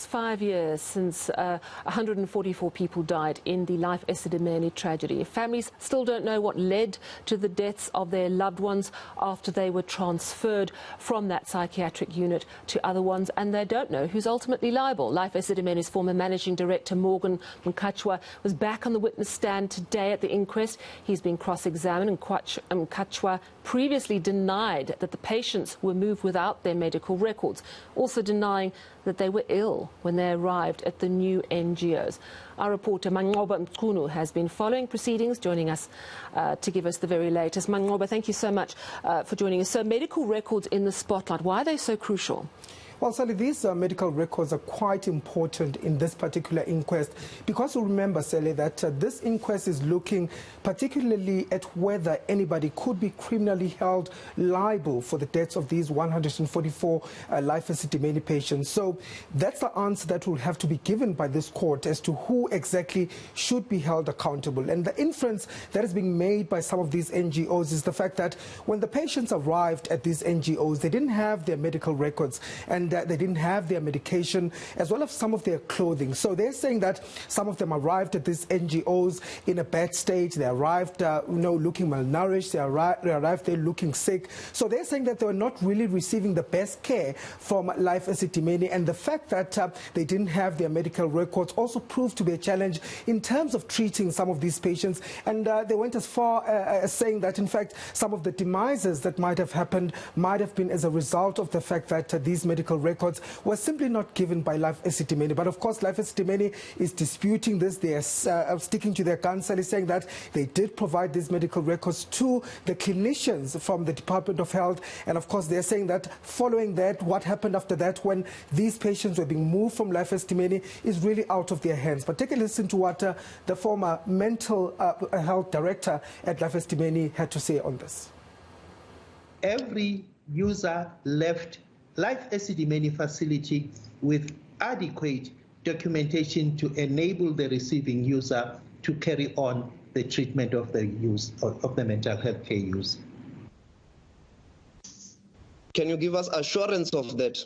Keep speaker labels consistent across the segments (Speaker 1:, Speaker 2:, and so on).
Speaker 1: 5 years since 144 people died in the Life Esidimeni tragedy. Families still don't know what led to the deaths of their loved ones after they were transferred from that psychiatric unit to other ones, and they don't know who's ultimately liable. Life Esidimeni's former managing director, Morgan Mkhatshwa, was back on the witness stand today at the inquest. He's been cross-examined, and Mkhatshwa previously denied that the patients were moved without their medical records, also denying that they were ill when they arrived at the new NGOs. Our reporter Manqoba Mchunu has been following proceedings, joining us to give us the very latest. Manqoba, thank you so much for joining us. So medical records in the spotlight, why are they so crucial?
Speaker 2: Well, Sally, these medical records are quite important in this particular inquest because you remember, Sally, that this inquest is looking particularly at whether anybody could be criminally held liable for the deaths of these 144 Life Esidimeni patients. So that's the answer that will have to be given by this court as to who exactly should be held accountable. And the inference that is being made by some of these NGOs is the fact that when the patients arrived at these NGOs, they didn't have their medical records and they didn't have their medication as well as some of their clothing. So they're saying that some of them arrived at these NGOs in a bad state. They arrived, looking malnourished. They arrived there looking sick. So they're saying that they were not really receiving the best care from Life Esidimeni, and the fact that they didn't have their medical records also proved to be a challenge in terms of treating some of these patients. And they went as far as saying that, in fact, some of the demises that might have happened might have been as a result of the fact that these medical records were simply not given by Life Esidimeni. But of course, Life Esidimeni is disputing this. They are sticking to their guns, saying that they did provide these medical records to the clinicians from the Department of Health. And of course, they're saying that following that, what happened after that when these patients were being moved from Life Esidimeni is really out of their hands. But take a listen to what the former mental health director at Life Esidimeni had to say on this.
Speaker 3: Every user left Life Esidimeni facility with adequate documentation to enable the receiving user to carry on the treatment of the use of the mental health care use.
Speaker 4: Can you give us assurance of that?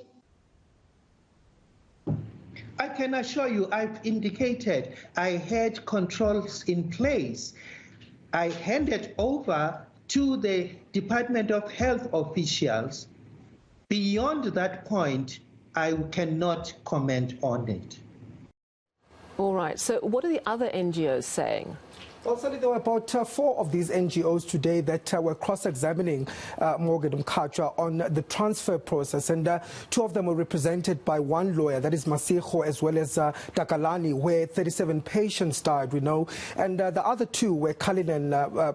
Speaker 3: I can assure you, I've indicated I had controls in place. I handed over to the Department of Health officials. Beyond that point, I cannot comment on it.
Speaker 1: All right. So what are the other NGOs saying?
Speaker 2: Well, Sally, there were about 4 of these NGOs today that were cross-examining Morgan Mkhatshwa on the transfer process, and 2 of them were represented by one lawyer, that is Masiho, as well as Takalani, where 37 patients died, and the other 2 were Cullinan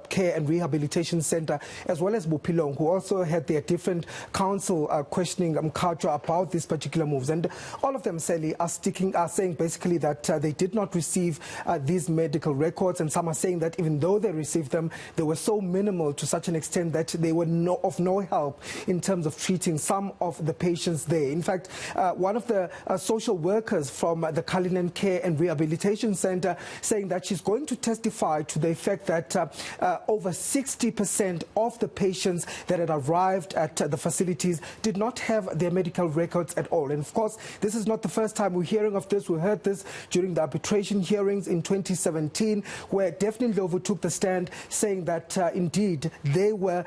Speaker 2: Care and Rehabilitation Center, as well as Bupilong, who also had their different counsel questioning Mkhatshwa about these particular moves. And all of them, Sally, are saying basically that they did not receive these medical records, and some are saying that even though they received them, they were so minimal to such an extent that they were of no help in terms of treating some of the patients there. In fact, one of the social workers from the Cullinan Care and Rehabilitation Center saying that she's going to testify to the effect that over 60% of the patients that had arrived at the facilities did not have their medical records at all. And of course, this is not the first time we're hearing of this. We heard this during the arbitration hearings in 2017, where definitely overtook the stand, saying that indeed they were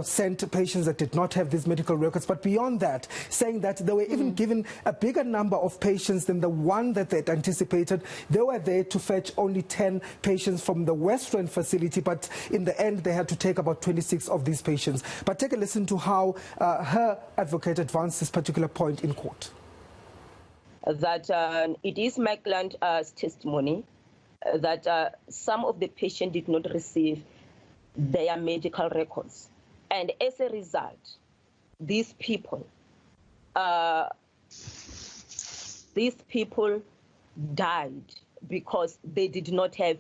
Speaker 2: sent patients that did not have these medical records. But beyond that, saying that they were even given a bigger number of patients than the one that they'd anticipated. They were there to fetch only 10 patients from the Western facility, but in the end they had to take about 26 of these patients. But take a listen to how her advocate advanced this particular point in court.
Speaker 5: That it is my client's testimony that some of the patients did not receive their medical records. And as a result, these people died because they did not have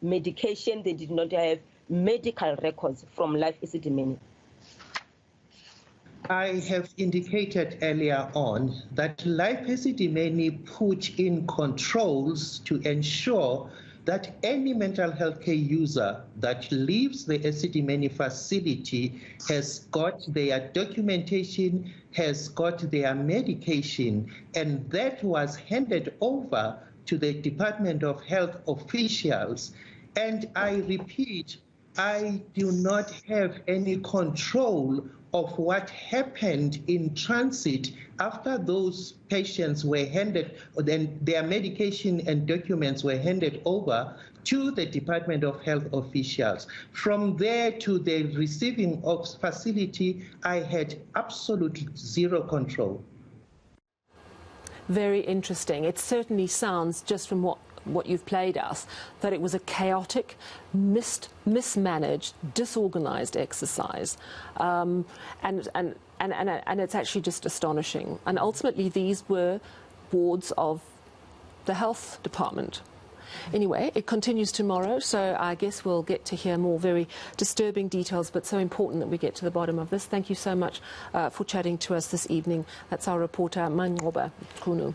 Speaker 5: medication, they did not have medical records from Life Esidimeni.
Speaker 3: I have indicated earlier on that Life Esidimeni put in controls to ensure that any mental health care user that leaves the Esidimeni facility has got their documentation, has got their medication, and that was handed over to the Department of Health officials. And I repeat, I do not have any control of what happened in transit after those patients were handed, then their medication and documents were handed over to the Department of Health officials. From there to the receiving of facility, I had absolutely zero control.
Speaker 1: Very interesting. It certainly sounds, just from what you've played us, that it was a chaotic, mismanaged, disorganized exercise, and it's actually just astonishing. And ultimately, these were wards of the health department. Anyway, it continues tomorrow, so I guess we'll get to hear more very disturbing details, but so important that we get to the bottom of this. Thank you so much for chatting to us this evening. That's our reporter, Manqoba Mchunu.